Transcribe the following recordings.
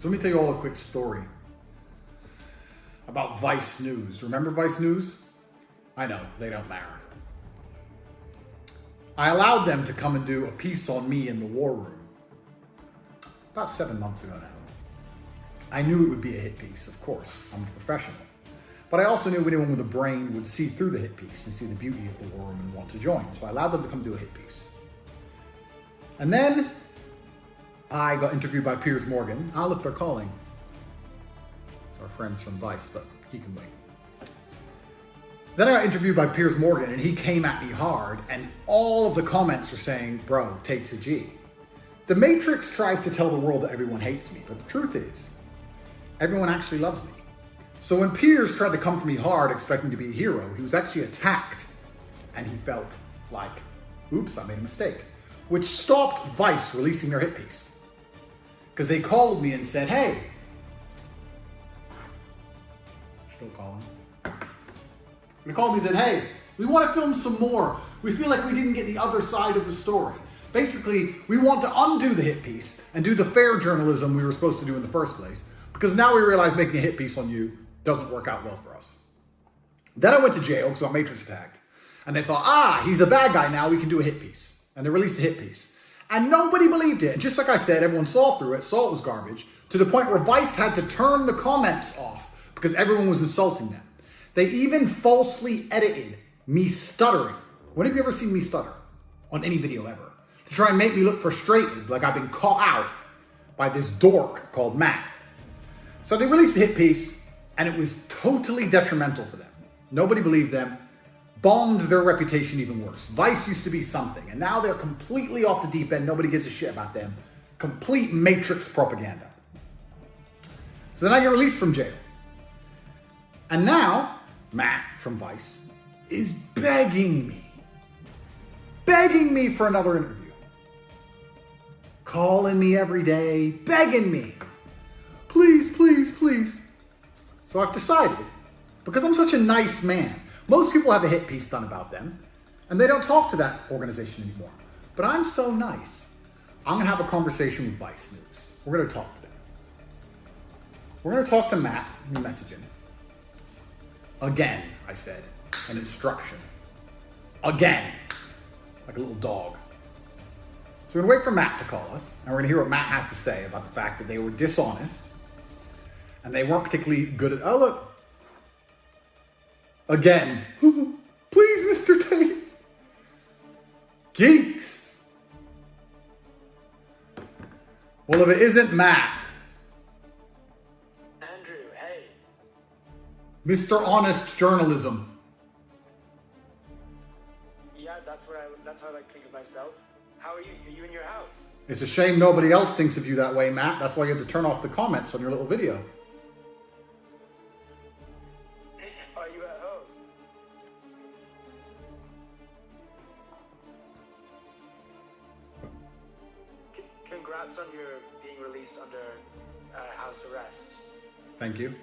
So let me tell you all a quick story about Vice News. Remember Vice News? I know, they don't matter. I allowed them to come and do a piece on me in the war room about 7 months ago now. I knew it would be a hit piece, of course. I'm a professional. But I also knew anyone with a brain would see through the hit piece and see the beauty of the war room and want to join. So I allowed them to come do a hit piece. And then I got interviewed by Piers Morgan. Ah, look, they're calling. It's our friends from Vice, but he can wait. Then I got interviewed by Piers Morgan, and he came at me hard, and all of the comments were saying, bro, Tate's a G. The Matrix tries to tell the world that everyone hates me, but the truth is, everyone actually loves me. So when Piers tried to come for me hard, expecting to be a hero, he was actually attacked, and he felt like, oops, I made a mistake, which stopped Vice releasing their hit piece. Because they called me and said, hey, still calling. They called me and said, hey, we want to film some more. We feel like we didn't get the other side of the story. Basically, we want to undo the hit piece and do the fair journalism we were supposed to do in the first place, because now we realize making a hit piece on you doesn't work out well for us. Then I went to jail because I got Matrix attacked. And they thought, he's a bad guy now, we can do a hit piece. And they released a hit piece. And nobody believed it. And just like I said, everyone saw through it, saw it was garbage, to the point where Vice had to turn the comments off because everyone was insulting them. They even falsely edited me stuttering. When have you ever seen me stutter on any video ever? To try and make me look frustrated, like I've been caught out by this dork called Matt. So they released a hit piece, and it was totally detrimental for them. Nobody believed them, bombed their reputation even worse. Vice used to be something, and now they're completely off the deep end. Nobody gives a shit about them. Complete Matrix propaganda. So then I get released from jail. And now, Matt from Vice is begging me for another interview. Calling me every day, begging me. Please, please, please. So I've decided, because I'm such a nice man, most people have a hit piece done about them, and they don't talk to that organization anymore. But I'm so nice, I'm gonna have a conversation with Vice News. We're gonna talk to them. We're gonna talk to Matt, we message him. Again, I said, an instruction. Again, like a little dog. So we're gonna wait for Matt to call us, and we're gonna hear what Matt has to say about the fact that they were dishonest, and they weren't particularly good at, oh look, again, please Mr. Tate, geeks. Well, if it isn't Matt, Mr. Honest Journalism. Yeah, that's how I like to think of myself. How are you? Are you in your house? It's a shame nobody else thinks of you that way, Matt. That's why you have to turn off the comments on your little video. Are you at home? Congrats on your being released under house arrest. Thank you.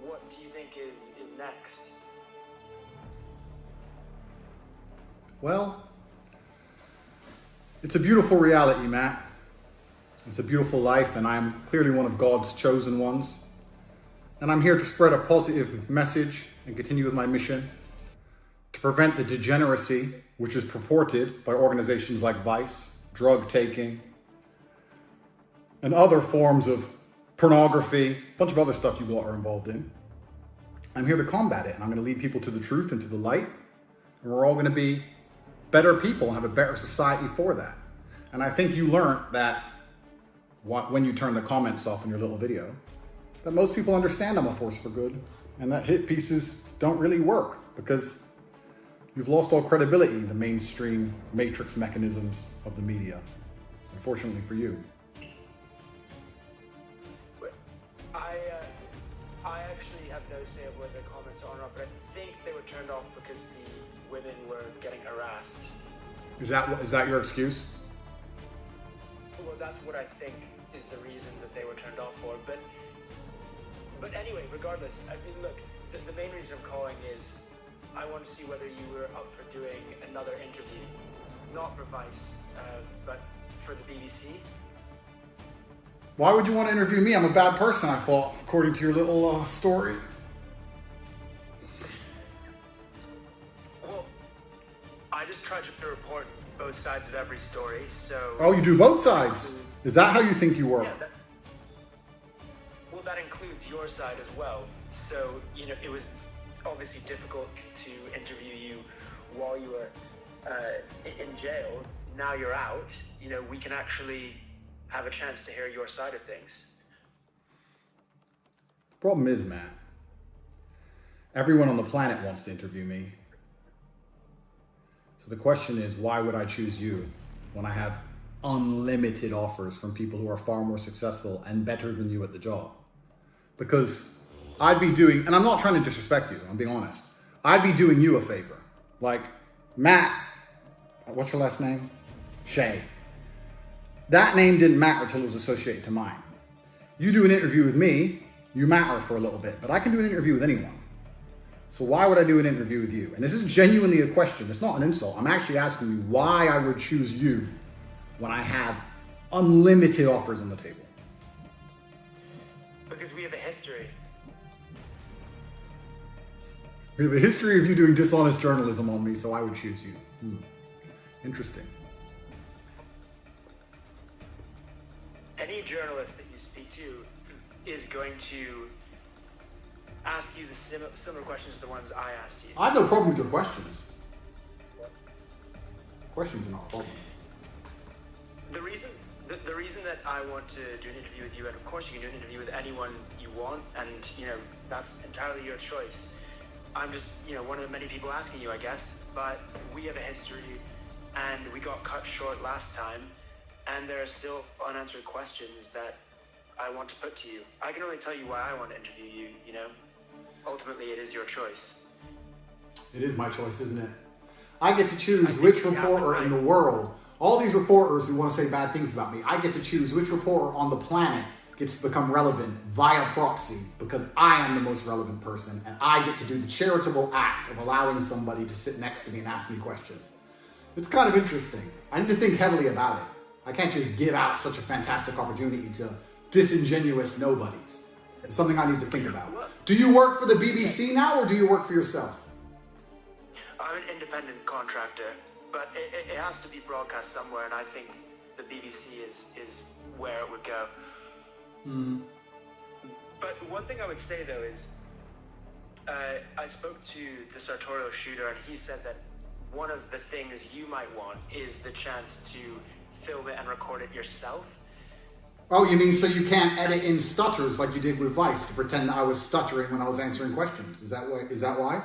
What do you think is next? Well, it's a beautiful reality, Matt. It's a beautiful life, and I'm clearly one of God's chosen ones. And I'm here to spread a positive message and continue with my mission to prevent the degeneracy which is purported by organizations like Vice, drug taking, and other forms of pornography, a bunch of other stuff you are involved in. I'm here to combat it, and I'm going to lead people to the truth and to the light, and we're all going to be better people and have a better society for that. And I think you learned that when you turn the comments off in your little video, that most people understand I'm a force for good, and that hit pieces don't really work because you've lost all credibility in the mainstream matrix mechanisms of the media, unfortunately for you. I actually have no say of whether the comments are or not, but I think they were turned off because the women were getting harassed. Is that your excuse? Well, that's what I think is the reason that they were turned off for. But anyway, regardless, I mean, look, the main reason I'm calling is I want to see whether you were up for doing another interview, not for Vice, but for the BBC. Why would you want to interview me? I'm a bad person, I thought, according to your little story. Well, I just try to report both sides of every story, so... Oh, you do both sides? Is that how you think you work? Yeah, well, that includes your side as well. So, you know, it was obviously difficult to interview you while you were in jail. Now you're out, you know, we can actually have a chance to hear your side of things. Problem is, Matt, everyone on the planet wants to interview me. So the question is, why would I choose you when I have unlimited offers from people who are far more successful and better than you at the job? Because I'd be doing, and I'm not trying to disrespect you, I'm being honest, I'd be doing you a favor. Like, Matt, what's your last name? Shay. That name didn't matter until it was associated to mine. You do an interview with me, you matter for a little bit, but I can do an interview with anyone. So why would I do an interview with you? And this is genuinely a question. It's not an insult. I'm actually asking you why I would choose you when I have unlimited offers on the table. Because we have a history. We have a history of you doing dishonest journalism on me, so I would choose you. Interesting. Any journalist that you speak to is going to ask you the similar questions to the ones I asked you. I have no problem with your questions. Questions are not a problem. The reason that I want to do an interview with you, and of course you can do an interview with anyone you want, and you know, that's entirely your choice. I'm just, you know, one of the many people asking you, I guess, but we have a history and we got cut short last time, and there are still unanswered questions that I want to put to you. I can only tell you why I want to interview you, you know? Ultimately, it is your choice. It is my choice, isn't it? I get to choose which reporter in the world, all these reporters who want to say bad things about me, I get to choose which reporter on the planet gets to become relevant via proxy because I am the most relevant person and I get to do the charitable act of allowing somebody to sit next to me and ask me questions. It's kind of interesting. I need to think heavily about it. I can't just give out such a fantastic opportunity to disingenuous nobodies. It's something I need to think about. Do you work for the BBC now or do you work for yourself? I'm an independent contractor, but it has to be broadcast somewhere, and I think the BBC is where it would go. But one thing I would say though is, I spoke to the sartorial shooter, and he said that one of the things you might want is the chance to film it and record it yourself. Oh, you mean so you can't edit in stutters like you did with Vice to pretend that I was stuttering when I was answering questions? Is that why?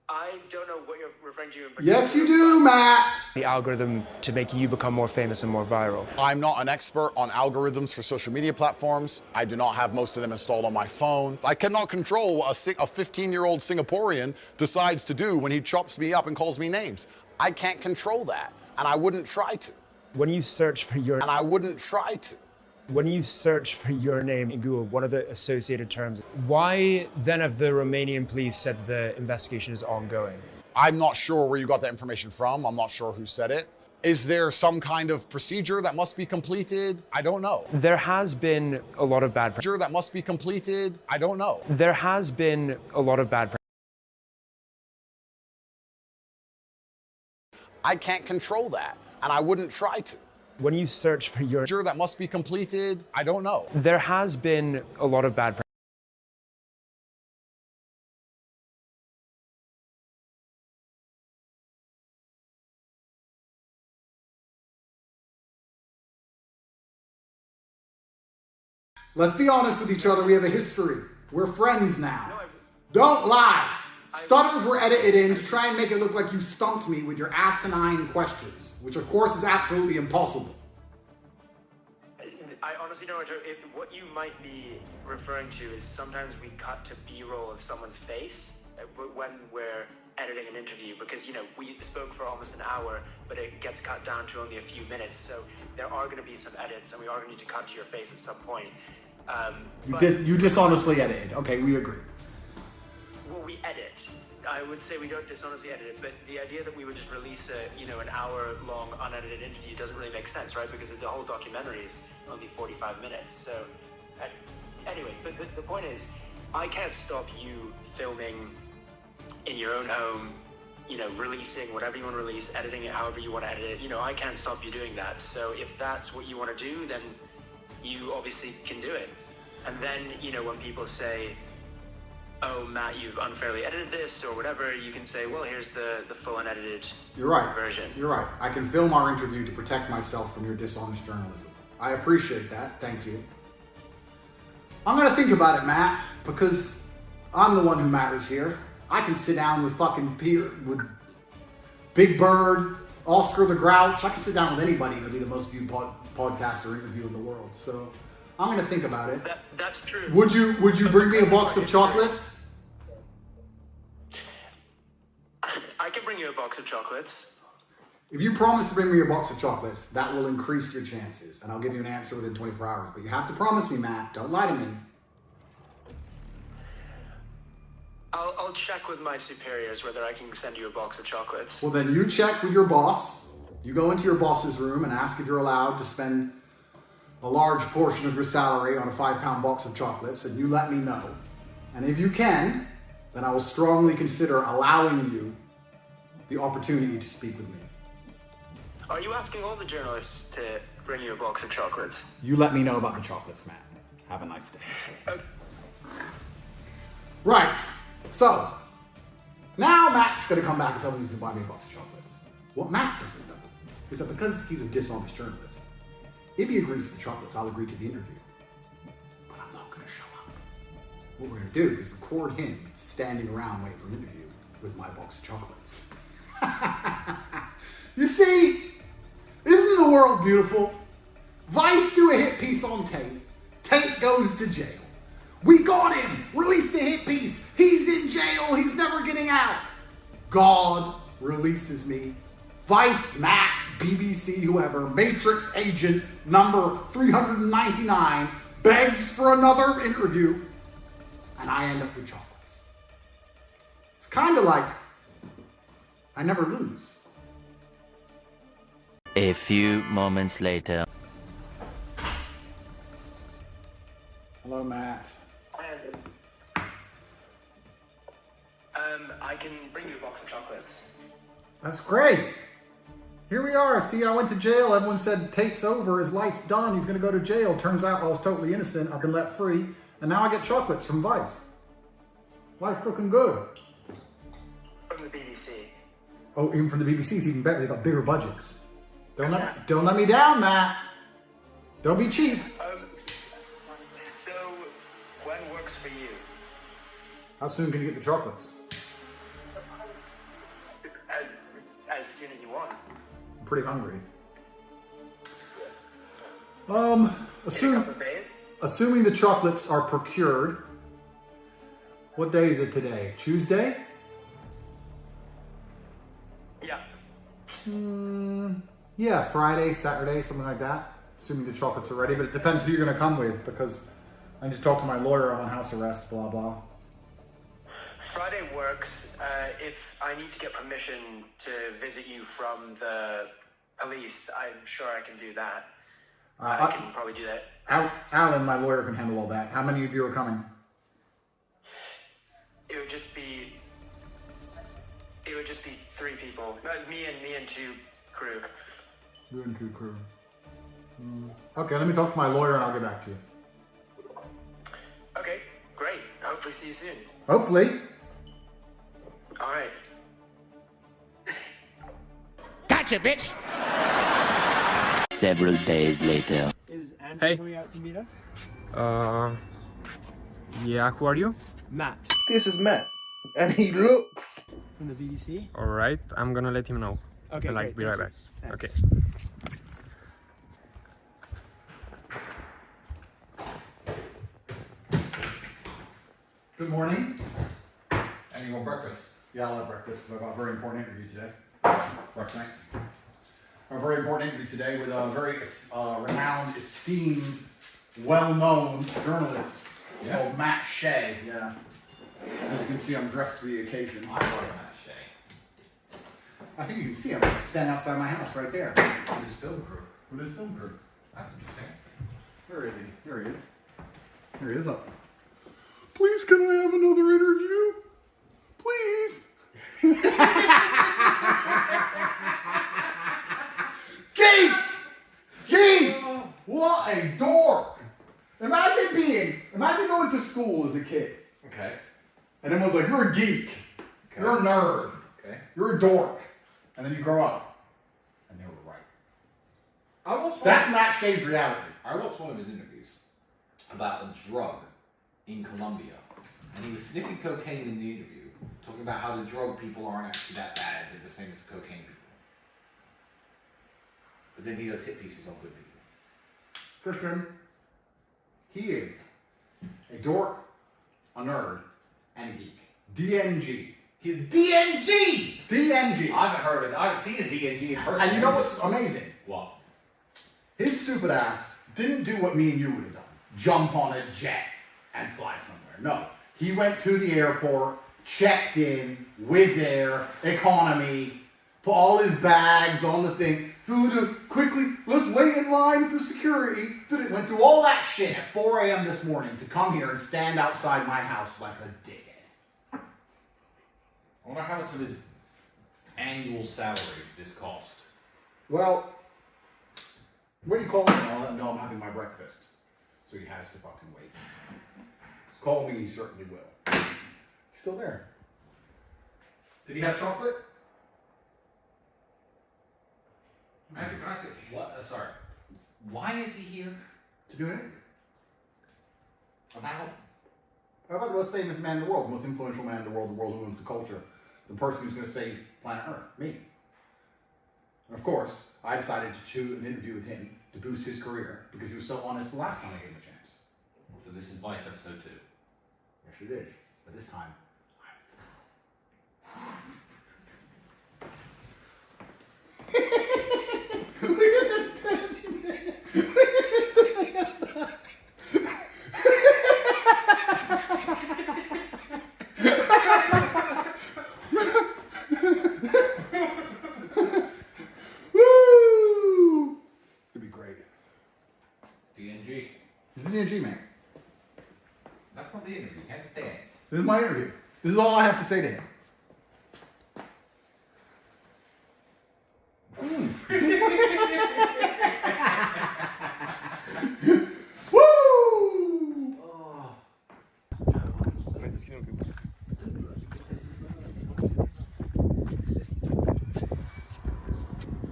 I don't know what you're referring to. Yes, you do, Matt. The algorithm to make you become more famous and more viral. I'm not an expert on algorithms for social media platforms. I do not have most of them installed on my phone. I cannot control what a 15-year-old Singaporean decides to do when he chops me up and calls me names. I can't control that, and I wouldn't try to. When you search for your... And I wouldn't try to. When you search for your name in Google, what are the associated terms? Why then have the Romanian police said the investigation is ongoing? I'm not sure where you got that information from. I'm not sure who said it. Is there some kind of procedure that must be completed? I don't know. There has been a lot of bad... Procedure that must be completed? I don't know. There has been a lot of bad... I can't control that, and I wouldn't try to. When you search for your... Procedure that must be completed? I don't know. There has been a lot of bad... Let's be honest with each other. We have a history. We're friends now. Don't lie. Stutters were edited in to try and make it look like you stumped me with your asinine questions, which of course is absolutely impossible. I honestly don't know what you might be referring to is sometimes we cut to B-roll of someone's face when we're editing an interview, because, you know, we spoke for almost an hour, but it gets cut down to only a few minutes. So there are going to be some edits, and we are going to need to cut to your face at some point. You dishonestly edited. Okay, we agree. well, we edit. I would say we don't dishonestly edit it, but the idea that we would just release an hour-long unedited interview doesn't really make sense, right? Because the whole documentary is only 45 minutes. So, anyway, but the point is, I can't stop you filming in your own home, releasing whatever you want to release, editing it however you want to edit it. I can't stop you doing that. So if that's what you want to do, then you obviously can do it. And then, when people say, oh, Matt, you've unfairly edited this or whatever, you can say, well, here's the full unedited version. You're right. I can film our interview to protect myself from your dishonest journalism. I appreciate that. Thank you. I'm going to think about it, Matt, because I'm the one who matters here. I can sit down with fucking Peter, with Big Bird, Oscar the Grouch. I can sit down with anybody and it'll be the most viewed podcast or interview in the world. So I'm going to think about it. That's true. Would you bring me a box of chocolates? I can bring you a box of chocolates. If you promise to bring me a box of chocolates, that will increase your chances. And I'll give you an answer within 24 hours. But you have to promise me, Matt. Don't lie to me. I'll check with my superiors whether I can send you a box of chocolates. Well, then you check with your boss. You go into your boss's room and ask if you're allowed to spend a large portion of your salary on a 5-pound box of chocolates, and you let me know. And if you can, then I will strongly consider allowing you the opportunity to speak with me. Are you asking all the journalists to bring you a box of chocolates? You let me know about the chocolates, Matt. Have a nice day. Okay. Right. So, now Matt's going to come back and tell me he's going to buy me a box of chocolates. What Matt doesn't know is that because he's a dishonest journalist, if he agrees to the chocolates, I'll agree to the interview. But I'm not going to show up. What we're going to do is record him standing around waiting for an interview with my box of chocolates. You see, isn't the world beautiful? Vice do a hit piece on Tate. Tate goes to jail. We got him! Release the hit piece! He's in jail! He's never getting out! God releases me. Vice, Matt, BBC, whoever, Matrix agent number 399 begs for another interview, and I end up with chocolates. It's kind of like I never lose. A few moments later. Hello, Matt. I can bring you a box of chocolates. That's great. Here we are. See, I went to jail. Everyone said Tate's over. His life's done. He's going to go to jail. Turns out I was totally innocent. I've been let free. And now I get chocolates from Vice. Life's looking good. From the BBC. Oh, even from the BBC, it's even better. They got bigger budgets. Don't let me down, Matt. Don't be cheap. So, when works for you? How soon can you get the chocolates? As soon as you want. I'm pretty hungry. Assuming the chocolates are procured. What day is it today? Tuesday? Yeah. Yeah, Friday, Saturday, something like that. Assuming the chocolates are ready, but it depends who you're going to come with because I need to talk to my lawyer on house arrest, blah, blah. Friday works. If I need to get permission to visit you from the police, I'm sure I can do that. I can probably do that. Alan, my lawyer, can handle all that. How many of you are coming? It would just be 3 people. Me and 2 crew. You and 2 crew. Okay, let me talk to my lawyer and I'll get back to you. Okay, great. Hopefully see you soon. Hopefully. All right. Gotcha, bitch! Several days later. Is Andrew coming out to meet us? Yeah, who are you? Matt. This is Matt, and he looks. From the BBC? Alright, I'm gonna let him know. Okay, great. Be right back. Thanks. Okay. Good morning. And you want breakfast? Yeah, I'll have breakfast because I've got a very important interview today. Breakfast. A very important interview today with a very renowned, esteemed, well-known journalist called Matt Shea. Yeah. As you can see, I'm dressed for the occasion. I love that Shay. I think you can see him stand outside my house right there. With his film crew. With his film crew. That's interesting. Where is he? There he is. There he is. Up. Please, can I have another interview? Please. Geek! Geek! What a dork! Imagine going to school as a kid. Okay. And everyone's like, you're a geek. Okay. You're a nerd. Okay. You're a dork. And then you grow up. And they were right. I watched That's Matt Shay's reality. I watched one of his interviews about a drug in Colombia. And he was sniffing cocaine in the interview, talking about how the drug people aren't actually that bad. They're the same as the cocaine people. But then he does hit pieces on good people. Christian, he is a dork, a nerd, and a geek. DNG. He's DNG! DNG. I haven't heard of it. I haven't seen a DNG in person. And you know what's amazing? What? His stupid ass didn't do what me and you would have done. Jump on a jet and fly somewhere. No. He went to the airport, checked in, Wizz Air, economy, put all his bags on the thing, quickly, let's wait in line for security. Went through all that shit at 4 a.m. this morning to come here and stand outside my house like a dickhead. I wonder how much of his annual salary this cost. Well, what do you call him? No, I'm having my breakfast. So he has to fucking wait. Just call me, he certainly will. He's still there. Did he have chocolate? Andrew, can I say what? Sorry. Why is he here? To do it? About? How about the most famous man in the world, the most influential man in the world who owns the culture, the person who's going to save planet Earth, me. And of course, I decided to choose an interview with him to boost his career because he was so honest the last time I gave him a chance. So this is Vice episode 2. Yes, you did. But this time, woo! It's gonna be great. DNG. He's the DNG man. That's not the interview. You can't just dance. This is my interview. This is all I have to say to him. Woo!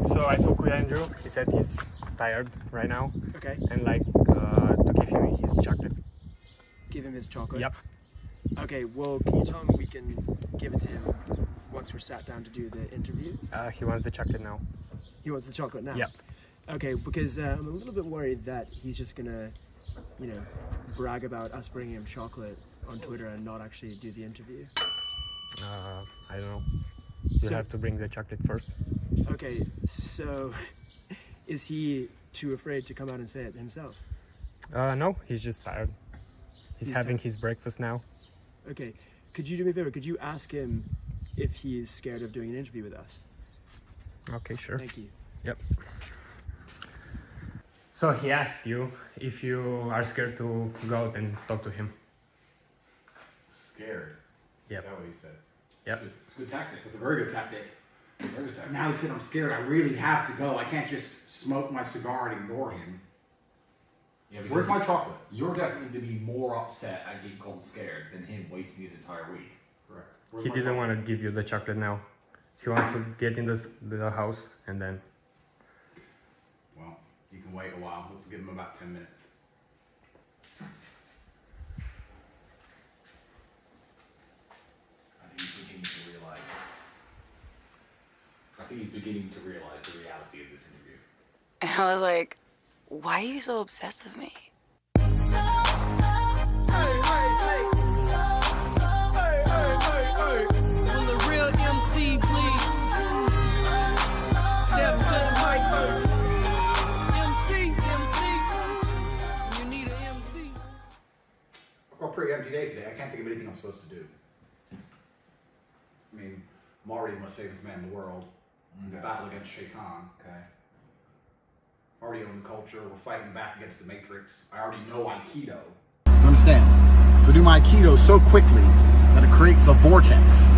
So I spoke with Andrew. He said he's tired right now. Okay. And like to give him his chocolate. Give him his chocolate? Yep. Okay, well, can you tell him we can give it to him once we're sat down to do the interview? He wants the chocolate now. He wants the chocolate now? Yep. Okay, because I'm a little bit worried that he's just gonna, you know, brag about us bringing him chocolate on Twitter and not actually do the interview. I don't know. You So- have to bring the chocolate first. Okay, so is he too afraid to come out and say it himself? No, he's just tired. He's having tired. his breakfast now. Okay, could you do me a favor? Could you ask him if he's scared of doing an interview with us? Okay, sure. Thank you. Yep. So he asked you if you are scared to go out and talk to him. Scared. Yep. That's what he said. Yep. It's a good tactic. It's a very good tactic. Very good tactic. Now he said I'm scared. I really have to go. I can't just smoke my cigar and ignore him. Yeah, because Where's my chocolate? You're definitely going to be more upset at getting called scared than him wasting his entire week. Correct. He didn't want to give you the chocolate now. He wants to get in the house and then. Well, you can wait a while. Let's give him about 10 minutes. I think he's beginning to realize it. I think he's beginning to realize the reality of this interview. And I was like, why are you so obsessed with me? Will the real MC please step to the mic? MC, you need an MC. I've got a pretty empty day today. I can't think of anything I'm supposed to do. I mean, I'm already the most famous man in the world. In the battle against Shaitan. Okay. Already own the culture. We're fighting back against the Matrix. I already know Aikido. You understand? So do my Aikido so quickly that it creates a vortex,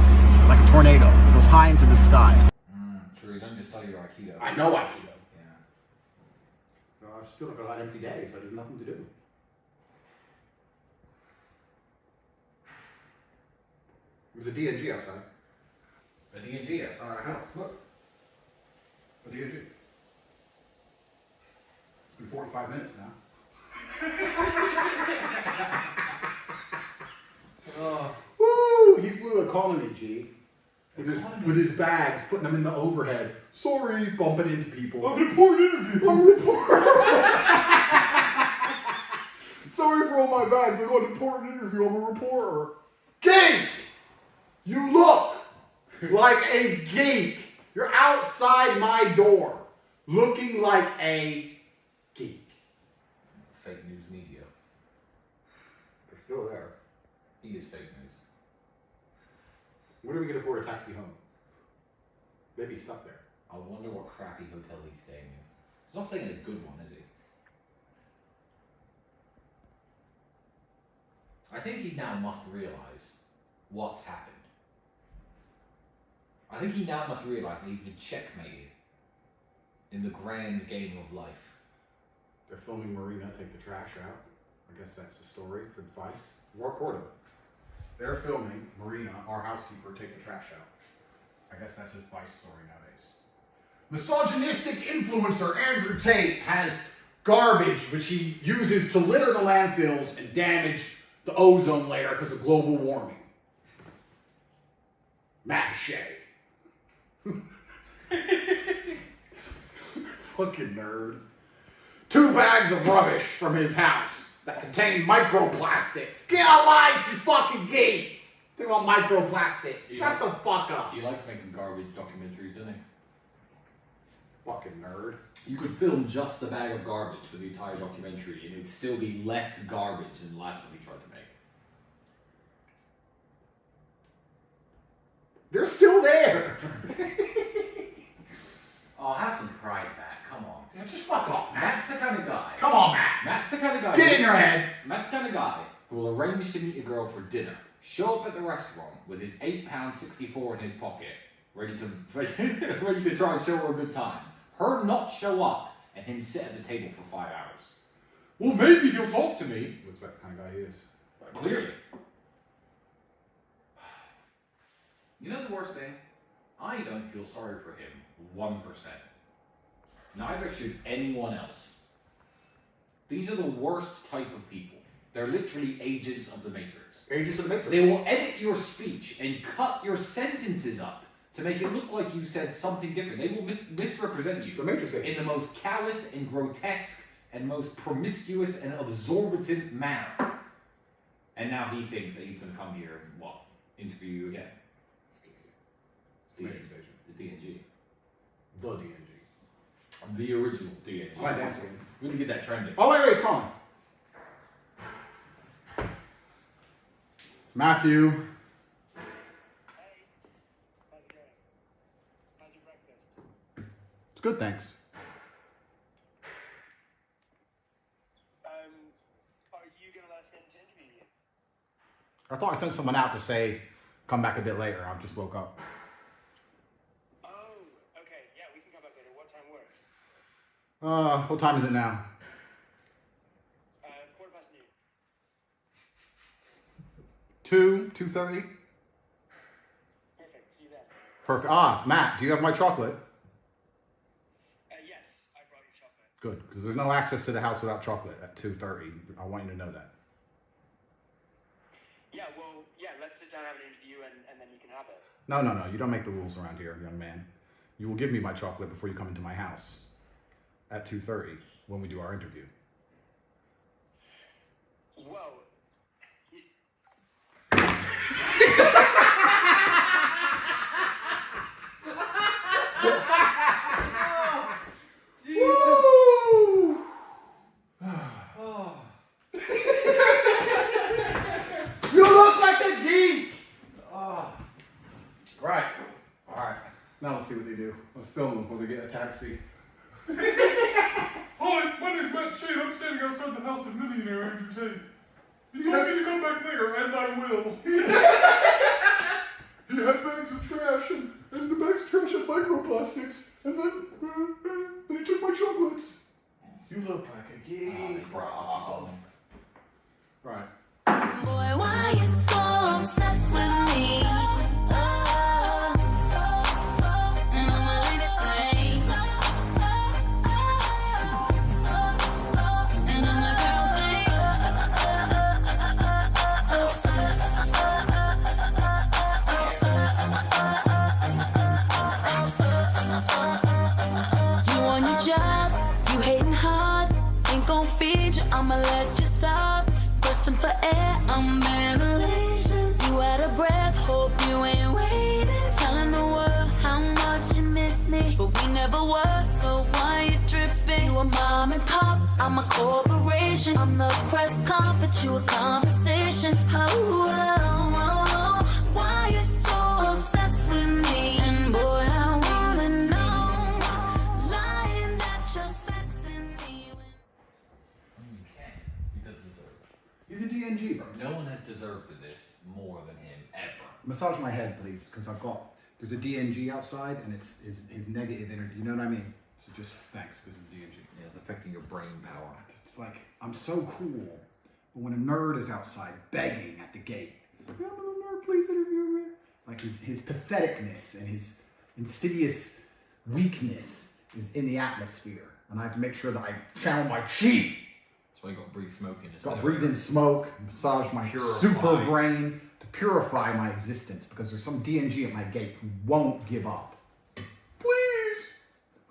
like a tornado. It goes high into the sky. Sure, you don't just study your Aikido. I know Aikido. Yeah. I still got a lot of empty days. There's nothing to do. There's a D&G outside. A D&G outside our house. Look. A D&G. It's been 45 minutes now. Woo! He flew economy, G. With his bags, putting them in the overhead. Sorry, bumping into people. I'm an important interview. I'm a reporter. Sorry for all my bags. I got an important interview. I'm a reporter. Geek! You look like a geek. You're outside my door, looking like a geek. Fake news media. They're still there. He is fake news. When are we going to afford a taxi home? Maybe he's stuck there. I wonder what crappy hotel he's staying in. He's not staying in a good one, is he? I think he now must realize what's happened. I think he now must realize that he's been checkmated in the grand game of life. They're filming Marina take the trash out. I guess that's the story for Vice. Recorded. They're filming Marina, our housekeeper, take the trash out. I guess that's his Vice story nowadays. Misogynistic influencer Andrew Tate has garbage which he uses to litter the landfills and damage the ozone layer because of global warming. Matt Shea. Fucking nerd. 2 bags of rubbish from his house that contain microplastics. Get a life, you fucking geek! Think about microplastics. Shut the fuck up. He likes making garbage documentaries, doesn't he? Fucking nerd. You could film just a bag of garbage for the entire documentary and it'd still be less garbage than the last one he tried to make. They're still there. Oh, have some pride, Matt. Come on. Yeah, just fuck off, Matt. Matt's the kind of guy. Come on, Matt. Matt's the kind of guy. Get in your head. Matt's the kind of guy who will arrange to meet a girl for dinner, show up at the restaurant with his £8.64 in his pocket, ready to try and show her a good time. Her not show up and him sit at the table for 5 hours. Well, maybe he'll talk to me. Looks like the kind of guy he is. Clearly. You know the worst thing? I don't feel sorry for him 1%. Neither should anyone else. These are the worst type of people. They're literally agents of the Matrix. Agents of the Matrix. They will edit your speech and cut your sentences up to make it look like you said something different. They will misrepresent you. The Matrix in the most callous and grotesque and most promiscuous and absorbent manner. And now he thinks that he's going to come here and what? Interview you again. The Matrix agent. The D&G. The D&G. The original D&G. My dancing. We're going to get that trending. Oh, wait, it's calling. Matthew. Hey. How's it going? How's your breakfast? It's good, thanks. Are you going to let us in to interview you? I thought I sent someone out to say, come back a bit later. I just woke up. What time is it now? noon. 2:30? Perfect. See you then. Perfect. Ah, Matt, do you have my chocolate? Yes, I brought you chocolate. Good, because there's no access to the house without chocolate at 2:30. I want you to know that. Yeah, well, yeah, let's sit down and have an interview and then you can have it. No. You don't make the rules around here, young man. You will give me my chocolate before you come into my house at 2:30 when we do our interview. Whoa. You look like a geek! Oh. Right. film them before they get a taxi. Hi, my name's Matt Shane. I'm standing outside the house of millionaire Andrew Tate. He told me to come back later, and I will. He had bags of trash, and the bags of trash had microplastics, and then he took my chocolates. You look like a geek, bro. Right. Boy, why you so obsessed with me? And I'm a lady say, and I'm a girl say, you on your job, you hating hard, ain't gon' feed you, I'ma let you starve. Grasping for air, I'm ventilation. You out of breath, hope you ain't waiting. Telling the world how much you miss me, but we never were, so why you tripping? You a mom and pop, I'm a corporation. I'm the press conference, you a conversation. Why you so obsessed with me? And boy, I wanna know, lying that you're sexing me. Okay, because He's a DNG, bro. no one has deserved this more than him ever. Massage my head, please, because there's a DNG outside, and it's his negative energy. You know what I mean? So just thanks, because of DNG. Yeah, it's affecting your brain power. It's like, I'm so cool, but when a nerd is outside begging at the gate, I'm a little nerd, please interview me. Like his patheticness and his insidious weakness is in the atmosphere, and I have to make sure that I channel my chi. That's why you got to breathe smoke in. Got to breathe in smoke, massage my super brain to purify my existence, because there's some DNG at my gate who won't give up. Please,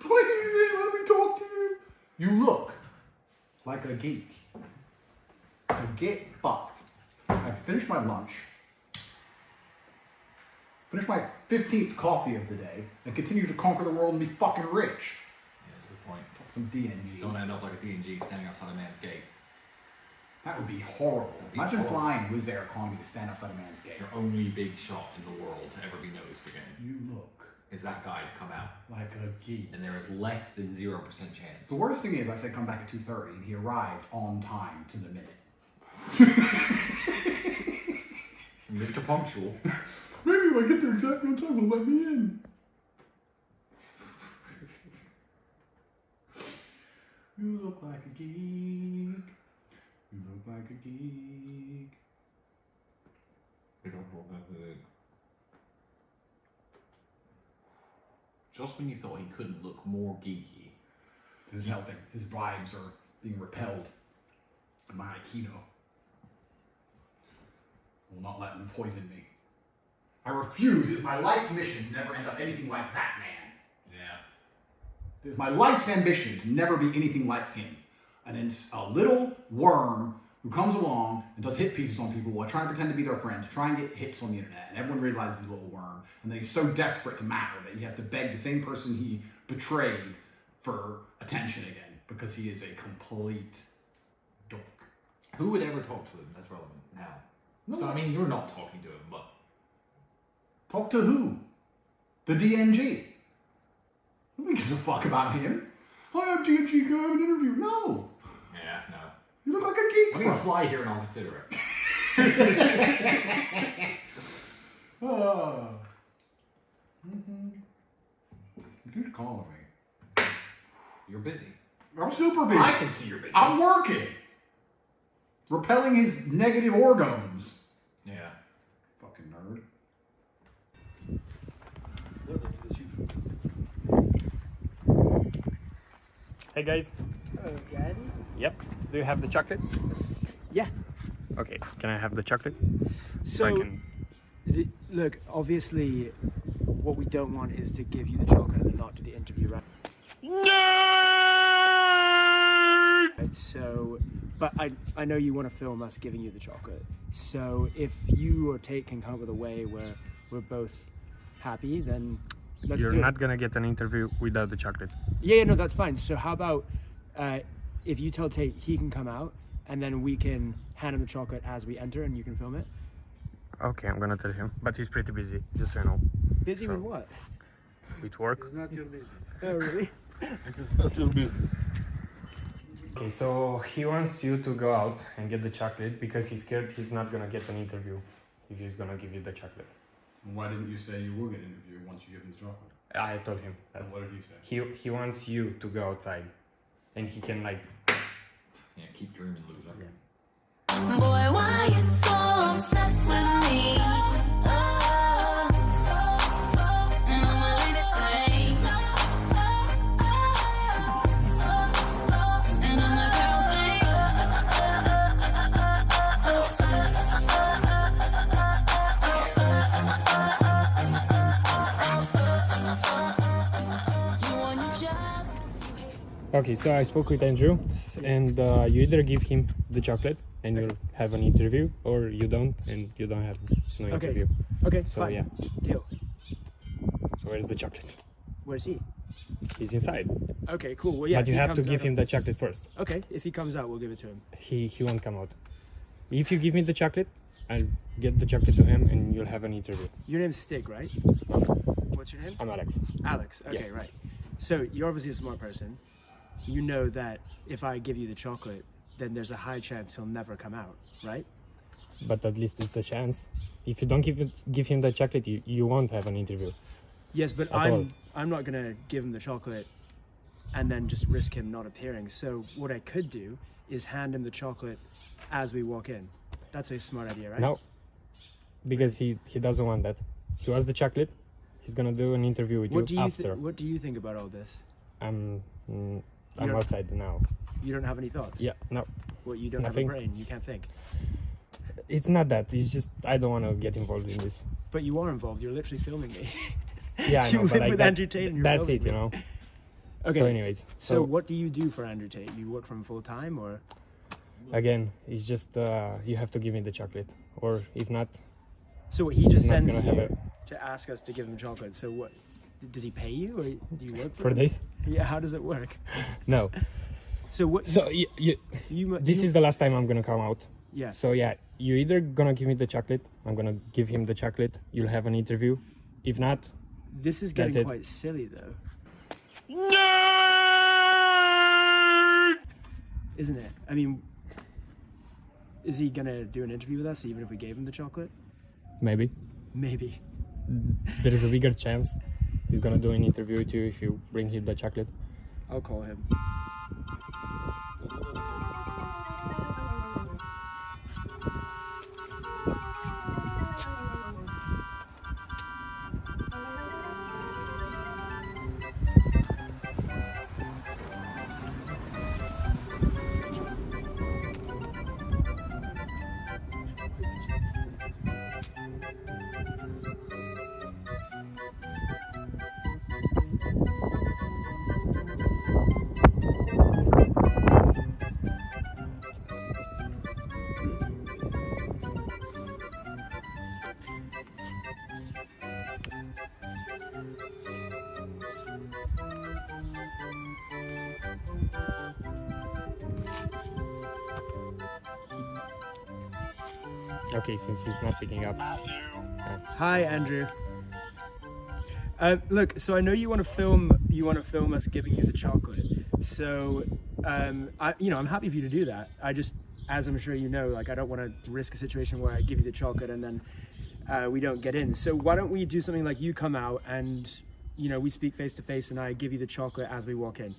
let me talk to you. You look like a geek. So get fucked. I finished my lunch, finished my 15th coffee of the day, and continue to conquer the world and be fucking rich. Yeah, that's a good point. Some DNG. Don't end up like a DNG standing outside a man's gate. That would be horrible. Imagine flying Wizz Air economy to stand outside a man's gate. Your only big shot in the world to ever be noticed again. You look is that guy to come out. Like a geek. And there is less than 0% chance. The worst thing is I said come back at 2:30 and he arrived on time to the minute. Mr. Punctual. Maybe if I get there exactly on time, he'll let me in. You look like a geek. You look like a geek. You don't look like a geek. Just when you thought he couldn't look more geeky. This is helping. His vibes are being repelled in my Aikido. I will not let him poison me. I refuse. It is my life mission to never end up anything like that man. Yeah. It is my life's ambition to never be anything like him. And then a little worm who comes along and does hit pieces on people while trying to pretend to be their friend, to try and get hits on the internet. And everyone realizes he's a little worm. And then he's so desperate to matter that he has to beg the same person he betrayed for attention again, because he is a complete dork. Who would ever talk to him that's relevant now? No. So, I mean, you're not talking to him, but... Talk to who? The DNG. Nobody gives a fuck about him. Hi, I'm DNG, can I have an interview? No. Yeah, no. You look like a geek. I'm going to fly here and I'll consider it. Keep calling me. You're busy. I'm super busy. I can see you're busy. I'm working. Repelling his negative organs. Yeah. Fucking nerd. Hey guys. Hello, Daddy. Yep. Do you have the chocolate? Yeah. Okay. Can I have the chocolate? So, look, obviously, what we don't want is to give you the chocolate and then not do the interview, right? Right, so, but I know you want to film us giving you the chocolate. So if you or Tate can come up with a way where we're both happy, then let's do it. You're not gonna get an interview without the chocolate. Yeah, no, that's fine. So how about if you tell Tate he can come out, and then we can hand him the chocolate as we enter, and you can film it? Okay, I'm gonna tell him. But he's pretty busy, just so you know. Busy with what? with work. It's not your business. Oh, really? It's not your business. Okay, so he wants you to go out and get the chocolate because he's scared he's not gonna get an interview if he's gonna give you the chocolate. Why didn't you say you will get an interview once you give him the chocolate? I told him that. And what did he say? He wants you to go outside, and he can like. Yeah, keep dreaming, loser. Yeah. Boy, why you so obsessed with me? And I'm really the same. And I'm a girl Okay, so I spoke with Andrew, and you either give him the chocolate and you'll have an interview, or you don't, and you don't have no interview. Okay, so fine. yeah. Deal. So where's the chocolate? Where's he? He's inside. Okay, cool. Well, yeah. But you he have to comes give out- him the chocolate first. Okay, if he comes out, we'll give it to him. He won't come out. If you give me the chocolate, I'll get the chocolate to him, and you'll have an interview. Your name's Stig, right? What's your name? I'm Alex. Alex. Okay, Yeah. right. So you're obviously a smart person. You know that if I give you the chocolate, then there's a high chance he'll never come out, right? But at least it's a chance. If you don't give him the chocolate, you won't have an interview. Yes, but At all. I'm not gonna give him the chocolate and then just risk him not appearing. So what I could do is hand him the chocolate as we walk in. That's a smart idea, right? No, because he doesn't want that. He wants the chocolate. He's gonna do an interview with you after. What do you think about all this? I'm don't- outside now. You don't have any thoughts? Yeah, no. Well, you don't Nothing. have a brain. You can't think. It's not that. It's just I don't want to get involved in this. But you are involved. You're literally filming me. Yeah, I You know, but live like with that, Andrew Tate and you're that's filming it, you me. know. Okay. So, anyways, So what do you do for Andrew Tate? You work for him full time, or? again, it's just you have to give me the chocolate, or if not, So what, he just I'm not sends gonna have you it. to ask us to give him chocolate. So what? Does he pay you, or do you work for for him? this, Yeah. How does it work? no. So what? So this is the last time I'm gonna come out. Yeah. So yeah, you're either gonna give me the chocolate, I'm gonna give him the chocolate. You'll have an interview. If not, This is that's getting it. quite silly, though. Isn't it? I mean, is he gonna do an interview with us even if we gave him the chocolate? Maybe Maybe. there is a bigger chance he's gonna do an interview with you if you bring him the chocolate. I'll call him. Okay, since he's not picking up. Hi, Andrew. Look, so I know you want to film. You want to film us giving you the chocolate. So, I'm happy for you to do that. I just, as I'm sure you know, like I don't want to risk a situation where I give you the chocolate and then we don't get in. So why don't we do something like you come out and we speak face to face and I give you the chocolate as we walk in.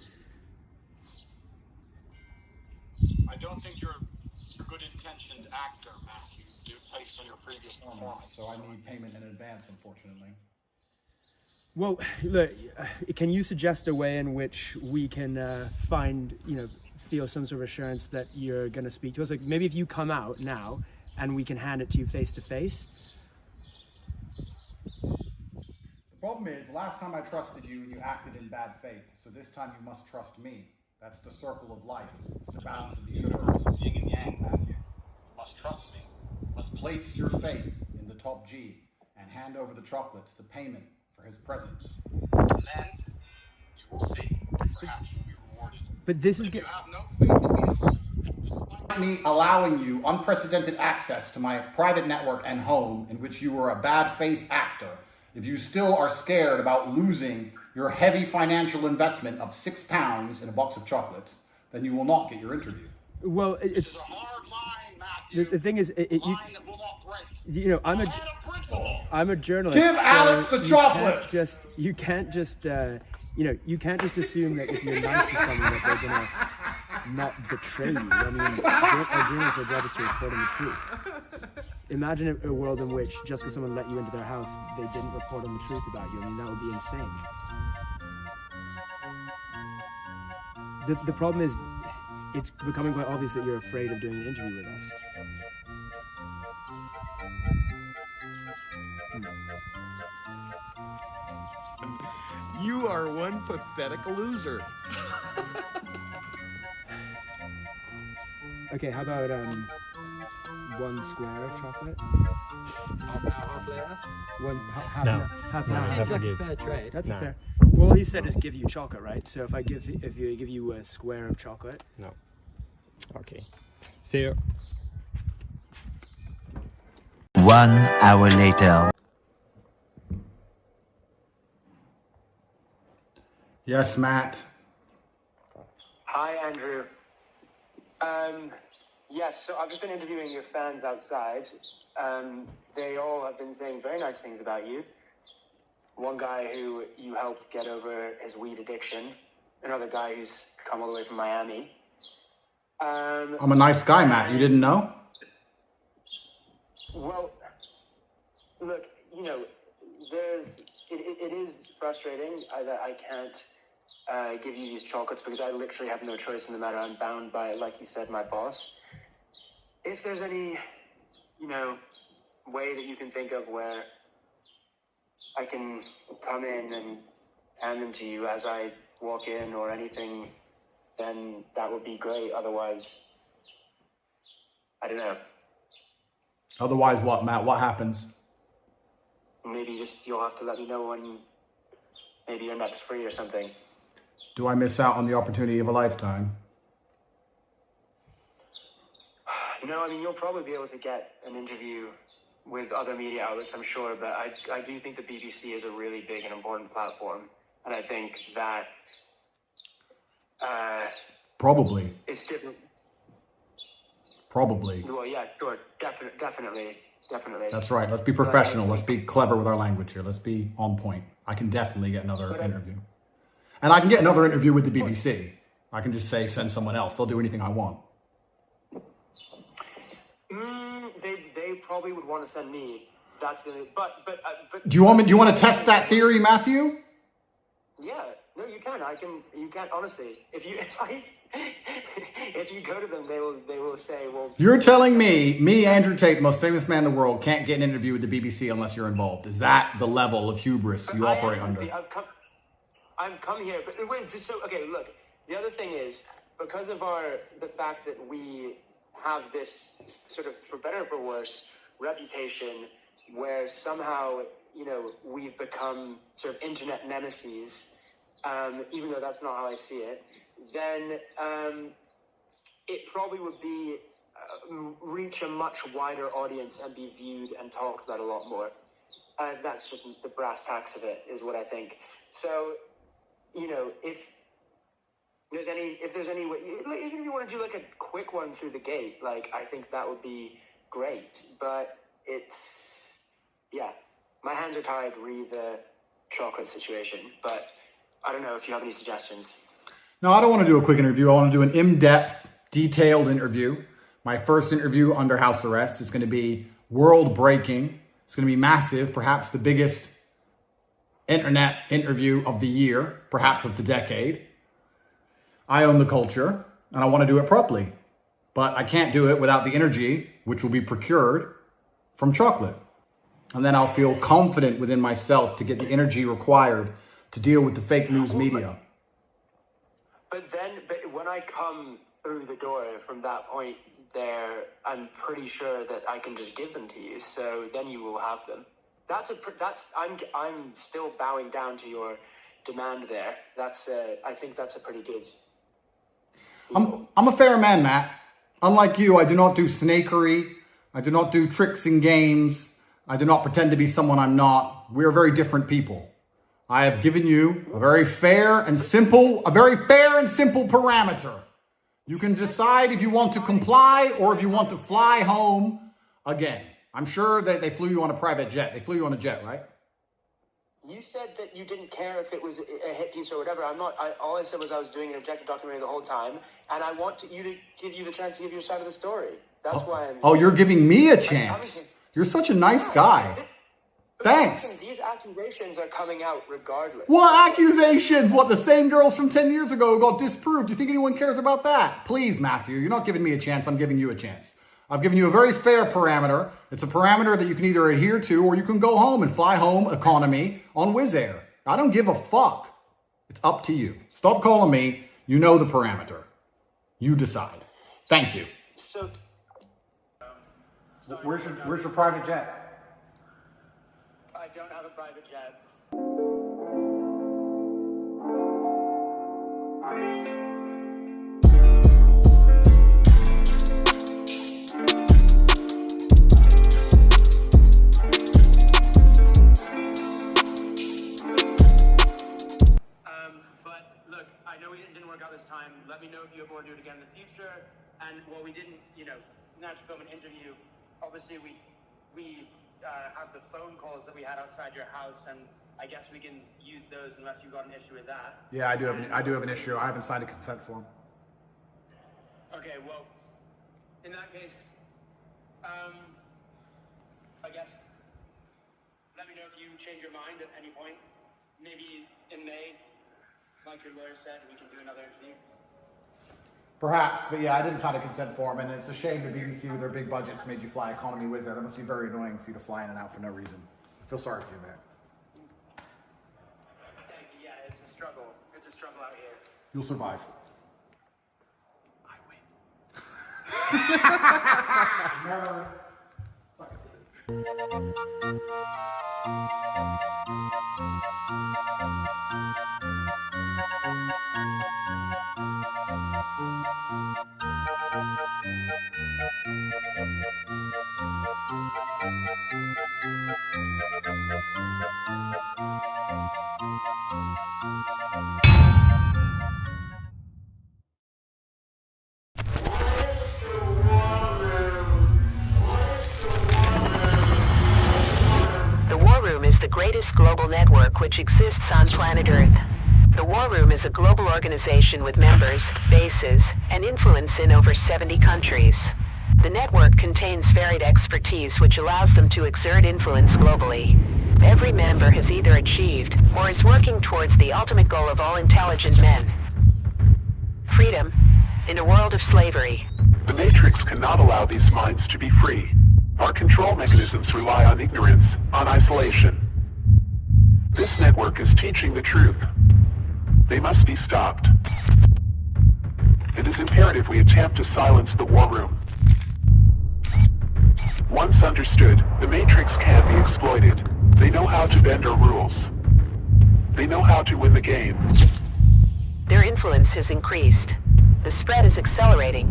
I don't think you're a good-intentioned actor, Matthew, based on your previous performance. So I need payment in advance, unfortunately. Well, look, can you suggest a way in which we can feel some sort of assurance that you're going to speak to us? Like maybe if you come out now and we can hand it to you face to face. The problem is, last time I trusted you, you acted in bad faith. So this time you must trust me. That's the circle of life. It's the balance of the universe. Yin and yang, Matthew. You must trust me. You must place your faith in the top G and hand over the chocolates, the payment for his presence. And then you will see. Perhaps you'll be rewarded. But this is If you have no faith in me, Despite me allowing you unprecedented access to my private network and home, in which you were a bad faith actor, If you still are scared about losing your heavy financial investment of £6 in a box of chocolates, then you will not get your interview. Well, it's a hard line, Matthew. The thing is, you know, I'm a journalist. Give Alex the chocolate. You can't just assume that if you're nice to someone that they're gonna not betray you. I mean, a journalist's job is to report on the truth. Imagine a world in which just because someone let you into their house, they didn't report on the truth about you. I mean, that would be insane. The problem is, it's becoming quite obvious that you're afraid of doing an interview with us. You are one pathetic loser. Okay, how about 1 square of chocolate? Half later? Half No. half That an hour. seems like a fair trade. That's fair. Well, he said is give you chocolate, right? So if you give you a square of chocolate. No. Okay. See you. 1 hour later. Yes, Matt. Hi, Andrew. Yes, so I've just been interviewing your fans outside. They all have been saying very nice things about you. One guy who you helped get over his weed addiction. Another guy who's come all the way from Miami. I'm a nice guy, Matt. You didn't know? Well, look, you know, it is frustrating that I can't give you these chocolates because I literally have no choice in the matter. I'm bound by, like you said, my boss. If there's any, you know, way that you can think of where I can come in and hand them to you as I walk in or anything, then that would be great. Otherwise, I don't know. Otherwise what, Matt? What happens? Maybe just you'll have to let me know when maybe you're next free or something. Do I miss out on the opportunity of a lifetime? No, I mean, you'll probably be able to get an interview with other media outlets, I'm sure, but I do think the BBC is a really big and important platform, and I think that Probably. it's different. Probably. Well, yeah, sure, definitely. That's right. Let's be professional. Let's be clever with our language here. Let's be on point. I can definitely get another interview. And I can get another interview with the BBC. I can just say, send someone else. They'll do anything I want. They probably would want to send me. That's the but. Do you want to test that theory, Matthew? Yeah, no, you can. You can honestly. If you go to them, they will say, well. You're telling me, Andrew Tate, the most famous man in the world, can't get an interview with the BBC unless you're involved. Is that the level of hubris you operate under? I've come here, but wait, just so okay. Look, the other thing is because of the fact that we have this sort of, for better or for worse, reputation where somehow, you know, we've become sort of internet nemesis, even though that's not how I see it, then it probably would be reach a much wider audience and be viewed and talked about a lot more. That's just the brass tacks of it, is what I think. So, you know, if there's any way, even if you want to do like a quick one through the gate, like I think that would be great. But it's, yeah, my hands are tied re the chocolate situation. But I don't know if you have any suggestions. No, I don't want to do a quick interview. I want to do an in-depth, detailed interview. My first interview under house arrest is going to be world-breaking. It's going to be massive, perhaps the biggest internet interview of the year, perhaps of the decade. I own the culture, and I want to do it properly. But I can't do it without the energy, which will be procured from chocolate. And then I'll feel confident within myself to get the energy required to deal with the fake news media. But when I come through the door from that point there, I'm pretty sure that I can just give them to you. So then you will have them. I'm still bowing down to your demand there. I think that's a pretty good deal. I'm a fair man, Matt. Unlike you, I do not do snakery. I do not do tricks and games. I do not pretend to be someone I'm not. We are very different people. I have given you a very fair and simple parameter. You can decide if you want to comply or if you want to fly home again. I'm sure that they flew you on a private jet. They flew you on a jet, right? You said that you didn't care if it was a hit piece or whatever. All I said was I was doing an objective documentary the whole time, and I want you to give you the chance to give your side of the story. That's why I'm... Oh, you're giving me a chance. You're such a nice guy. Thanks. Listen, these accusations are coming out regardless. What accusations? What, the same girls from 10 years ago got disproved? Do you think anyone cares about that? Please, Matthew, you're not giving me a chance. I'm giving you a chance. I've given you a very fair parameter. It's a parameter that you can either adhere to or you can go home and fly home economy on Wizz Air. I don't give a fuck. It's up to you. Stop calling me. You know the parameter. You decide. Thank you. So, Where's your private jet? I don't have a private jet. But look, I know it didn't work out this time. Let me know if you ever want to do it again in the future. And while we didn't, naturally film an interview, obviously we have the phone calls that we had outside your house, and I guess we can use those unless you've got an issue with that. Yeah, I do have an issue. I haven't signed a consent form. Okay, well, in that case, I guess let me know if you change your mind at any point. Maybe in May, like your lawyer said, we can do another interview. Perhaps, but yeah, I didn't sign a consent form, and it's a shame the BBC with their big budgets made you fly economy Wizz Air. That must be very annoying for you to fly in and out for no reason. I feel sorry for you, man. Thank you. Yeah, it's a struggle. It's a struggle out here. You'll survive. I win. Never. Suck it. The War Room is the greatest global network which exists on planet Earth. The War Room is a global organization with members, bases, and influence in over 70 countries. The network contains varied expertise which allows them to exert influence globally. Every member has either achieved, or is working towards the ultimate goal of all intelligent men. Freedom, in a world of slavery. The Matrix cannot allow these minds to be free. Our control mechanisms rely on ignorance, on isolation. This network is teaching the truth. They must be stopped. It is imperative we attempt to silence the War Room. Once understood, the Matrix can be exploited. They know how to bend our rules. They know how to win the game. Their influence has increased. The spread is accelerating.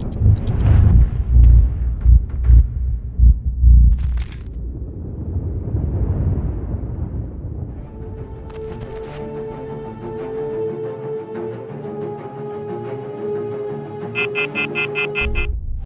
Thank you.